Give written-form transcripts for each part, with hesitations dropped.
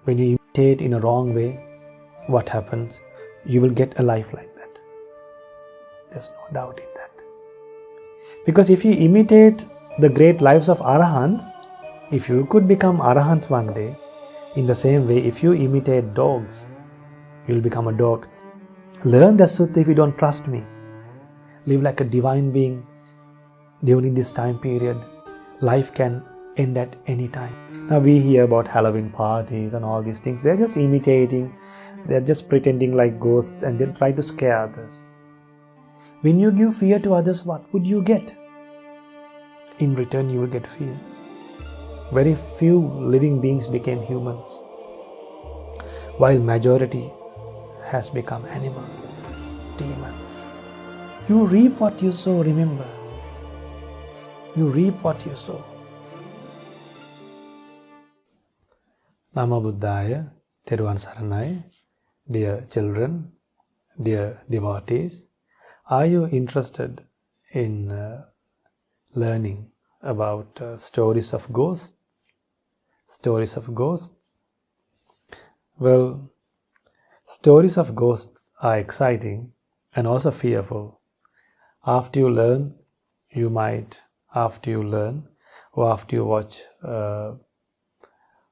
When you imitate in a wrong way, what happens? You will get a life like that. There's no doubt in that. Because if you imitate the great lives of Arahants, if you could become Arahants one day, in the same way, if you imitate dogs, you will become a dog. Learn the sutta if you don't trust me. Live like a divine being during this time period. Life can end at any time. Now we hear about Halloween parties and all these things. They're just imitating. They're just pretending like ghosts and then try to scare others. When you give fear to others, what would you get? In return, you will get fear. Very few living beings became humans, while majority has become animals, demons. You reap what you sow, remember. You reap what you sow. Nama Buddhaya, Theruvan Saranai. Dear children, dear devotees, are you interested in learning about stories of ghosts? Stories of ghosts? Well, stories of ghosts are exciting and also fearful. After you learn, after you watch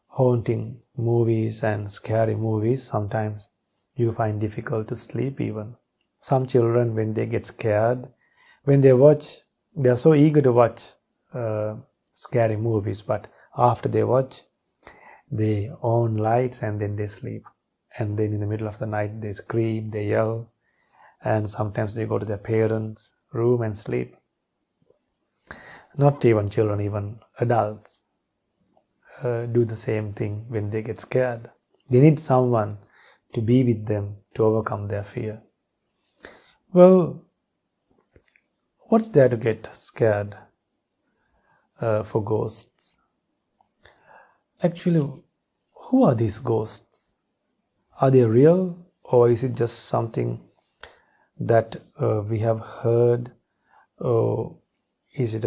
haunting movies and scary movies, sometimes you find difficult to sleep even. Some children, when they get scared, when they watch, they are so eager to watch scary movies, but after they watch, they on lights and then they sleep. And then in the middle of the night, they scream, they yell, and sometimes they go to their parents' room and sleep. Not even children, even adults do the same thing when they get scared. They need someone to be with them to overcome their fear. Well, what's there to get scared for ghosts? Actually, who are these ghosts? Are they real, or is it just something that we have heard, or is it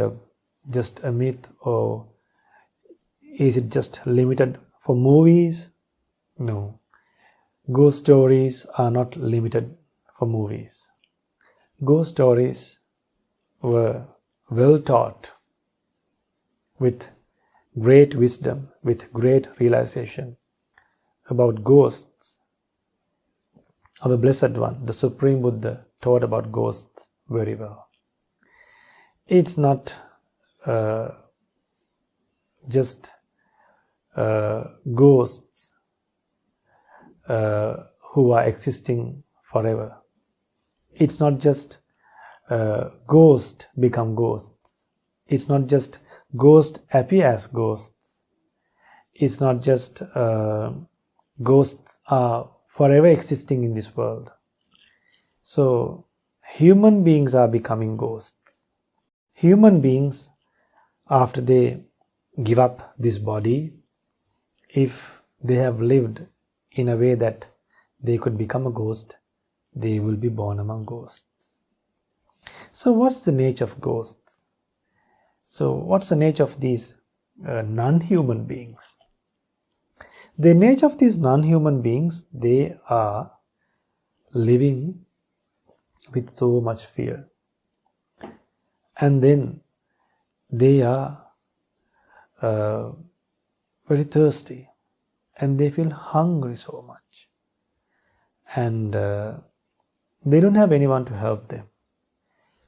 just a myth, or is it just limited for movies? No. Ghost stories are not limited for movies. Ghost stories were well taught with great wisdom, with great realization about ghosts. Our Blessed One, the Supreme Buddha, taught about ghosts very well. It's not just ghosts who are existing forever. It's not just ghosts become ghosts. It's not just ghosts appear as ghosts. It's not just ghosts are forever existing in this world. So, human beings are becoming ghosts. Human beings, after they give up this body, if they have lived in a way that they could become a ghost, they will be born among ghosts. So what's the nature of ghosts? So what's the nature of these non-human beings? The nature of these non-human beings, they are living with so much fear. And then they are very thirsty, and they feel hungry so much, and they don't have anyone to help them.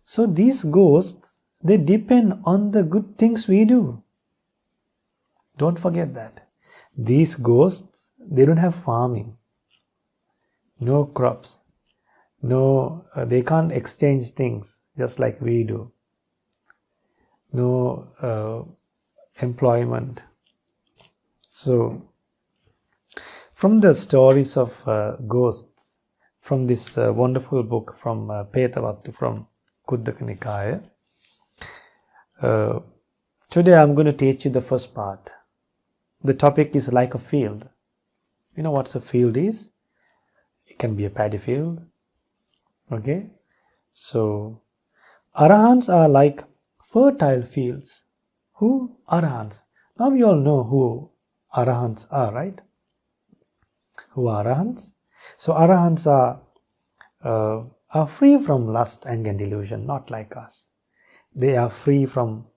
So these ghosts, they depend on the good things we do. Don't forget that. These ghosts, they don't have farming, no crops, they can't exchange things just like we do, no employment. So, from the stories of ghosts, from this wonderful book from Petavattu, from Kuddaka Nikaya, today I'm going to teach you the first part. The topic is like a field. You know what a field is? It can be a paddy field. Okay? So, Arahants are like fertile fields. Who? Arahants. Now we all know who Arahants are, right? who are Arahants. So Arahants are free from lust, anger and delusion, not like us. They are free from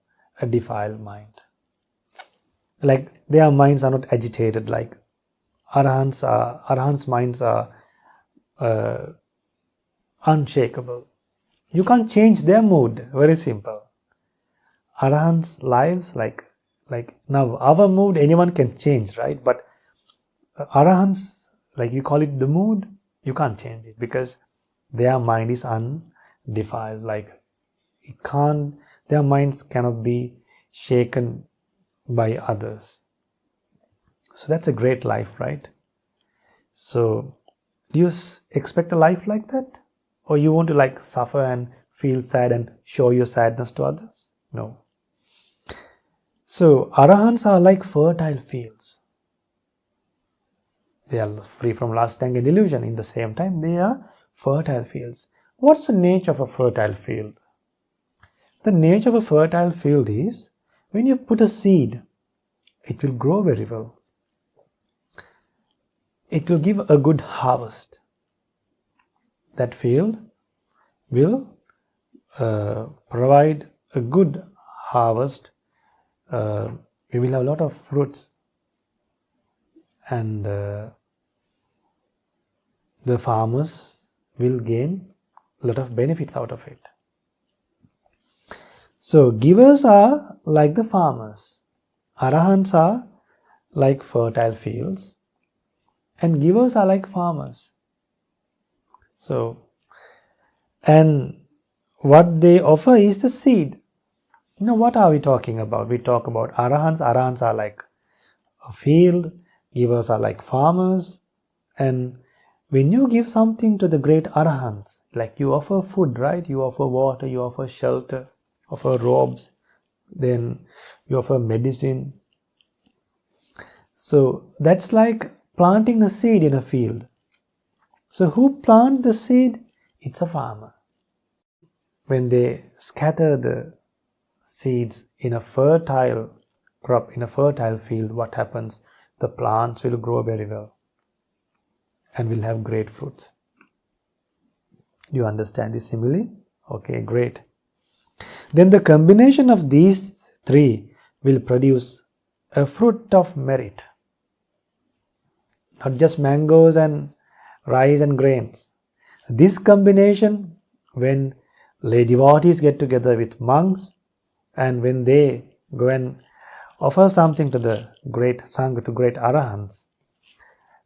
a defiled mind. Like their minds are not agitated like Arahants' minds are unshakable. You can't change their mood. Very simple. Arahants' lives, like now our mood, anyone can change, right? But Arahants, like you call it the mood, you can't change it because their mind is undefiled. Like it can't, their minds cannot be shaken by others. So that's a great life, right? So do you expect a life like that? Or you want to like suffer and feel sad and show your sadness to others? No. So Arahants are like fertile fields. They are free from lust, anger, and delusion. In the same time, they are fertile fields. What's the nature of a fertile field? The nature of a fertile field is when you put a seed, it will grow very well. It will give a good harvest. That field will provide a good harvest. We will have a lot of fruits, and the farmers will gain a lot of benefits out of it. So givers are like the farmers. Arahants are like fertile fields, and givers are like farmers. So, and what they offer is the seed. You know, what are we talking about? We talk about Arahants. Arahants are like a field, givers are like farmers. And when you give something to the great Arahants, like you offer food, right? You offer water, you offer shelter, offer robes, then you offer medicine. So that's like planting a seed in a field. So who plant the seed? It's a farmer. When they scatter the seeds in a fertile crop, in a fertile field, what happens? The plants will grow very well and will have great fruits. Do you understand this simile? Okay, great. Then the combination of these three will produce a fruit of merit. Not just mangoes and rice and grains. This combination, when lay devotees get together with monks, and when they go and offer something to the great Sangha, to great Arahants,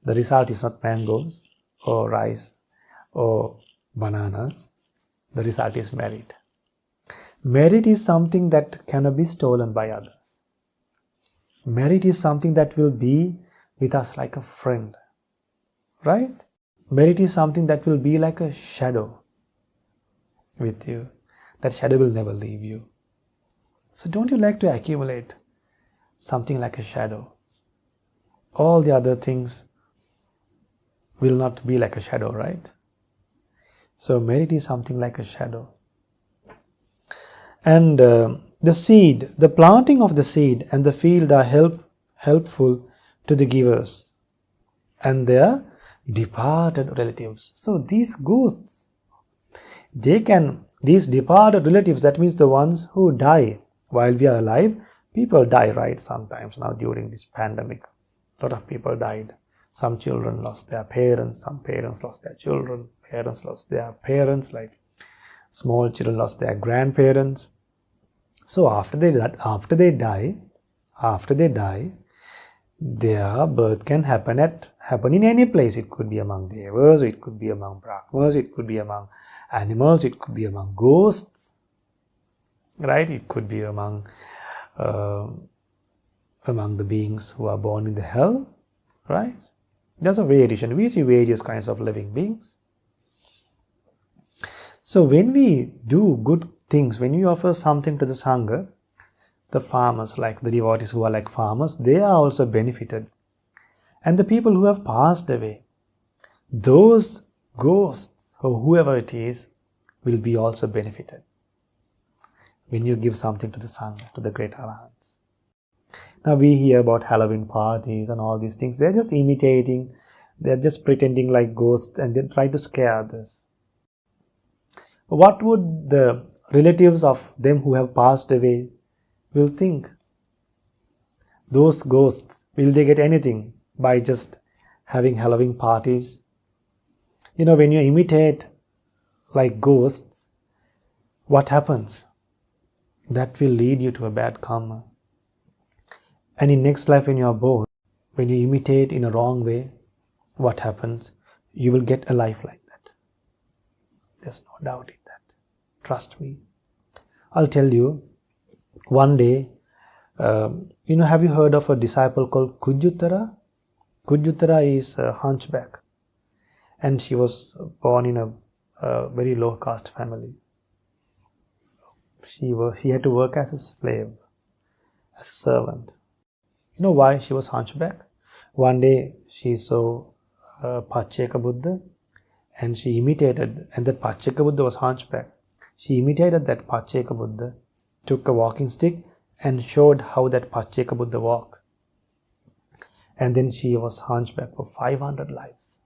the result is not mangoes or rice or bananas. The result is merit. Merit is something that cannot be stolen by others. Merit is something that will be with us like a friend. Right? Merit is something that will be like a shadow with you. That shadow will never leave you. So don't you like to accumulate something like a shadow? All the other things will not be like a shadow, right? So merit is something like a shadow. And the seed, the planting of the seed and the field are helpful to the givers and their departed relatives. So these ghosts, these departed relatives, that means the ones who die while we are alive. People die, right? Sometimes now during this pandemic, a lot of people died. Some children lost their parents, some parents lost their children, parents lost their parents, like small children lost their grandparents. So after they die, their birth can happen in any place. It could be among devas, it could be among brahmas, it could be among animals, it could be among ghosts, right? It could be among the beings who are born in the hell, right? There's a variation. We see various kinds of living beings. So when we do good things, when we offer something to the Sangha, the farmers, like the devotees who are like farmers, they are also benefited. And the people who have passed away, those ghosts or whoever it is, will be also benefited when you give something to the Sangha, to the great Arahants. Now we hear about Halloween parties and all these things. They're just imitating They're just pretending like ghosts and they try to scare others. What would the relatives of them who have passed away will think? Those ghosts, will they get anything by just having Halloween parties? When you imitate like ghosts, what happens? That will lead you to a bad karma. And in next life when you are born, when you imitate in a wrong way, what happens? You will get a life like that. There's no doubt in that. Trust me. I'll tell you, one day, have you heard of a disciple called Kujjuttara? Kujjuttara is a hunchback. And she was born in a very low caste family. She had to work as a slave, as a servant. You know why she was hunchback? One day she saw Pacceka Buddha and she imitated, and that Pacceka Buddha was hunchback. She imitated that Pacceka Buddha, took a walking stick and showed how that Pacceka Buddha walked. And then she was hunchback for 500 lives.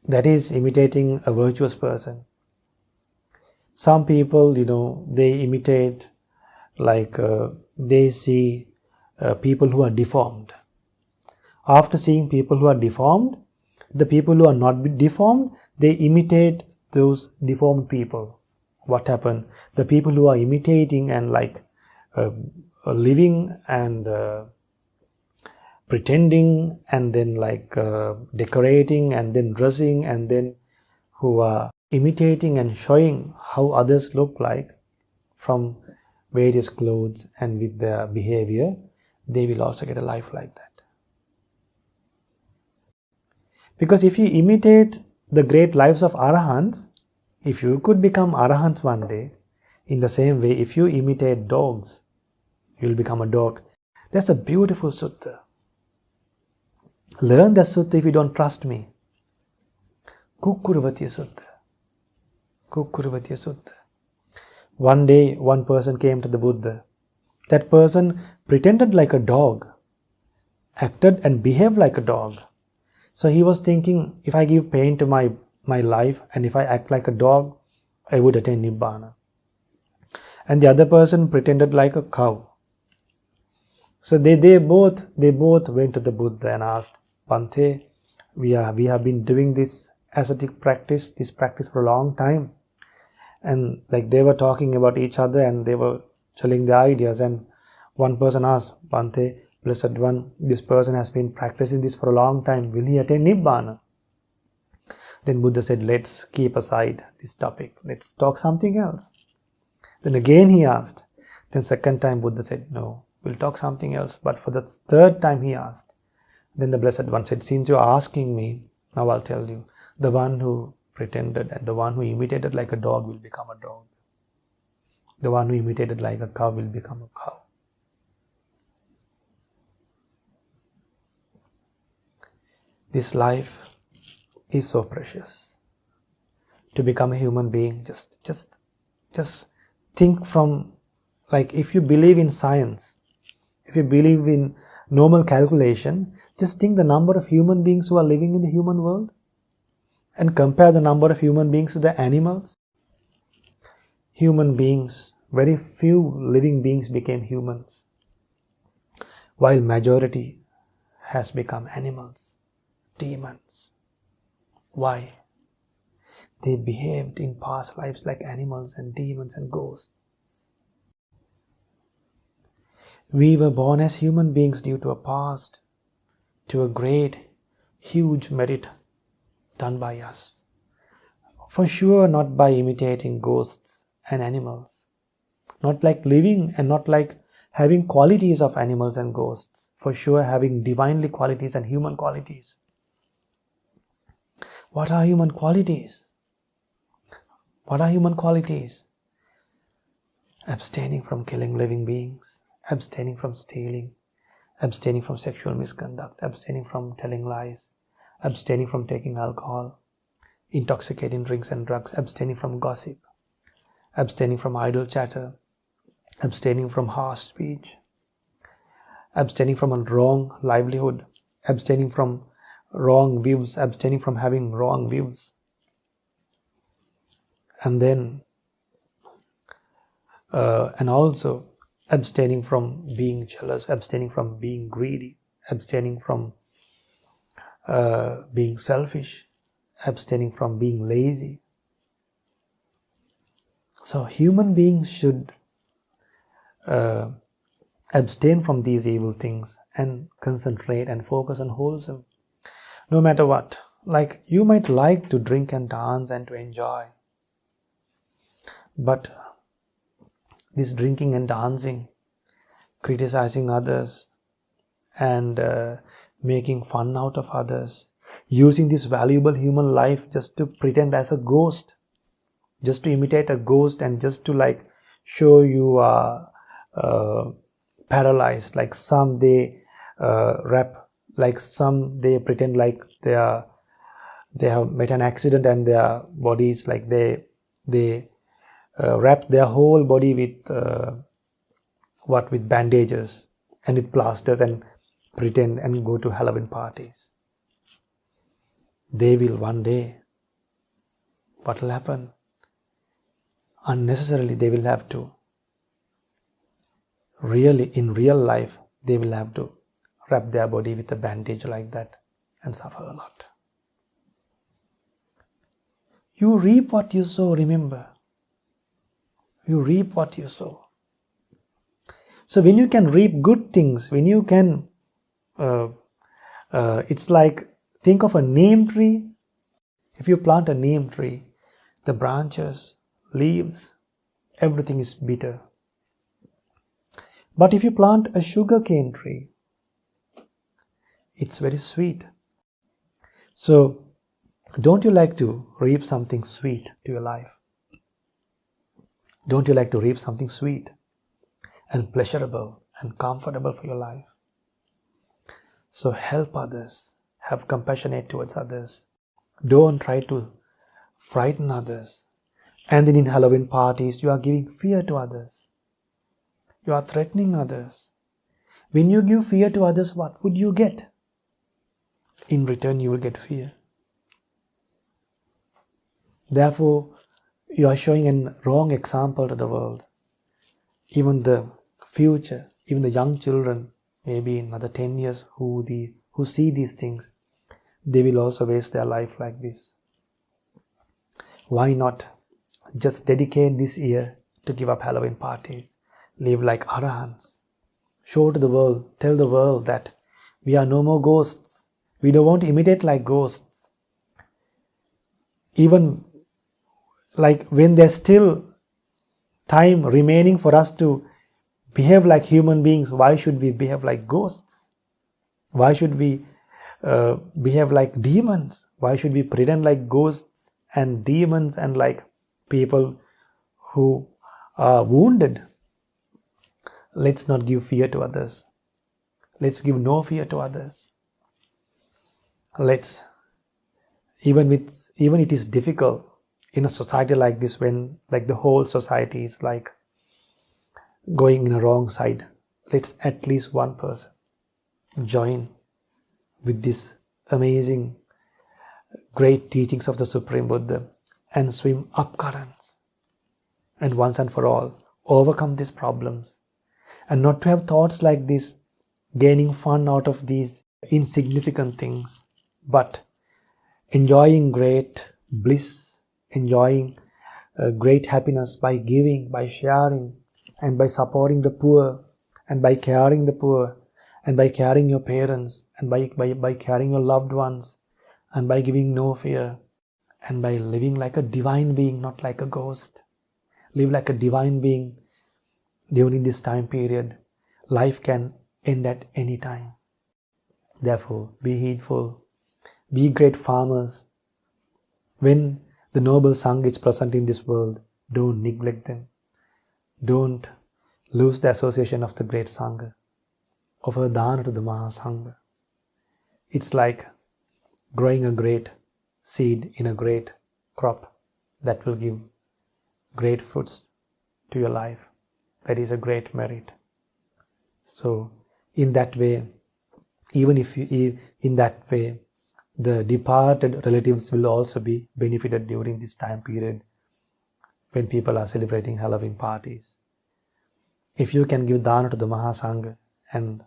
That is imitating a virtuous person. Some people, they imitate like they see people who are deformed. After seeing people who are deformed, the people who are not deformed, they imitate those deformed people. What happened? The people who are imitating and living and pretending and then decorating and then dressing and then who are imitating and showing how others look like from various clothes and with their behavior, they will also get a life like that. Because if you imitate the great lives of Arahants, if you could become Arahants one day, in the same way, if you imitate dogs, you will become a dog. That's a beautiful sutta. Learn that sutta if you don't trust me. Kukkuruvatiya sutta. Kukkuruvatiya sutta. One day, one person came to the Buddha. That person pretended like a dog, acted and behaved like a dog. So he was thinking, if I give pain to my life and if I act like a dog, I would attain Nibbana. And the other person pretended like a cow. So they both went to the Buddha and asked, Bhante, we have been doing this ascetic practice, for a long time. And they were talking about each other and they were telling their ideas. And one person asked, Bhante, Blessed One, this person has been practicing this for a long time. Will he attain Nibbana? Then Buddha said, let's keep aside this topic. Let's talk something else. Then again he asked. Then second time Buddha said, no, we'll talk something else. But for the third time he asked. Then the Blessed One said, since you're asking me, now I'll tell you. The one who pretended and the one who imitated like a dog will become a dog. The one who imitated like a cow will become a cow. This life is so precious. To become a human being, just think from, if you believe in science, if you believe in normal calculation, just think the number of human beings who are living in the human world and compare the number of human beings to the animals. Human beings, very few living beings became humans, while majority has become animals, demons. Why? They behaved in past lives like animals and demons and ghosts. We were born as human beings due to a past, to a great, huge merit done by us. For sure not by imitating ghosts and animals. Not like living and not like having qualities of animals and ghosts. For sure having divinely qualities and human qualities. What are human qualities? What are human qualities? Abstaining from killing living beings, abstaining from stealing, abstaining from sexual misconduct, abstaining from telling lies, abstaining from taking alcohol, intoxicating drinks and drugs, abstaining from gossip, abstaining from idle chatter, abstaining from harsh speech, abstaining from a wrong livelihood, abstaining from wrong views, abstaining from having wrong views. And then, and also abstaining from being jealous, abstaining from being greedy, abstaining from being selfish, abstaining from being lazy. So human beings should abstain from these evil things and concentrate and focus on wholesome. No matter what. Like, you might like to drink and dance and to enjoy, but this drinking and dancing, criticizing others and making fun out of others, using this valuable human life just to pretend as a ghost, just to imitate a ghost and just to like show you are paralyzed. Like some they rap, like some they pretend like they have met an accident and their bodies, like they wrap their whole body with with bandages and with plasters and pretend and go to Halloween parties. They will one day, what will happen? Unnecessarily they will have to, really in real life, they will have to wrap their body with a bandage like that and suffer a lot. You reap what you sow, remember. You reap what you sow. So when you can reap good things, when you can, it's like, think of a neem tree. If you plant a neem tree, the branches, leaves, everything is bitter. But if you plant a sugarcane tree, it's very sweet. So, don't you like to reap something sweet to your life? Don't you like to reap something sweet and pleasurable and comfortable for your life? So help others, have compassion towards others. Don't try to frighten others. And then in Halloween parties, you are giving fear to others. You are threatening others. When you give fear to others, what would you get? In return, you will get fear. Therefore, you are showing a wrong example to the world. Even the future, even the young children, maybe in another 10 years, who see these things, they will also waste their life like this. Why not just dedicate this year to give up Halloween parties? Live like Arahants. Show to the world, tell the world that we are no more ghosts. We don't want to imitate like ghosts. Even like when there's still time remaining for us to behave like human beings, why should we behave like ghosts? Why should we behave like demons? Why should we pretend like ghosts and demons and like people who are wounded? Let's not give fear to others. Let's give no fear to others. Let's, even it is difficult in a society like this, when like the whole society is like going in a wrong side, let's at least one person join with this amazing great teachings of the Supreme Buddha and swim up currents and once and for all overcome these problems, and not to have thoughts like this, gaining fun out of these insignificant things, but enjoying great bliss, enjoying great happiness by giving, by sharing, and by supporting the poor, and by caring the poor, and by caring your parents, and by caring your loved ones, and by giving no fear, and by living like a divine being, not like a ghost. Live like a divine being during this time period. Life can end at any time. Therefore, be heedful, be great farmers. When the noble Sangha is present in this world, don't neglect them. Don't lose the association of the great Sangha. Offer dana to the Mahasangha. It's like growing a great seed in a great crop that will give great fruits to your life. That is a great merit. So in that way, even if you, in that way, the departed relatives will also be benefited during this time period when people are celebrating Halloween parties. If you can give dana to the Mahasangha and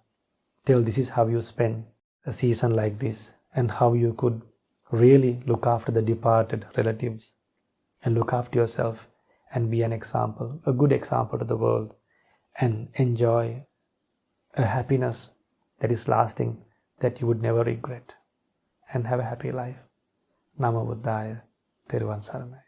tell this is how you spend a season like this and how you could really look after the departed relatives and look after yourself and be an example, a good example to the world, and enjoy a happiness that is lasting, that you would never regret, and have a happy life. Namo Buddhaya. Theruvan Saranai.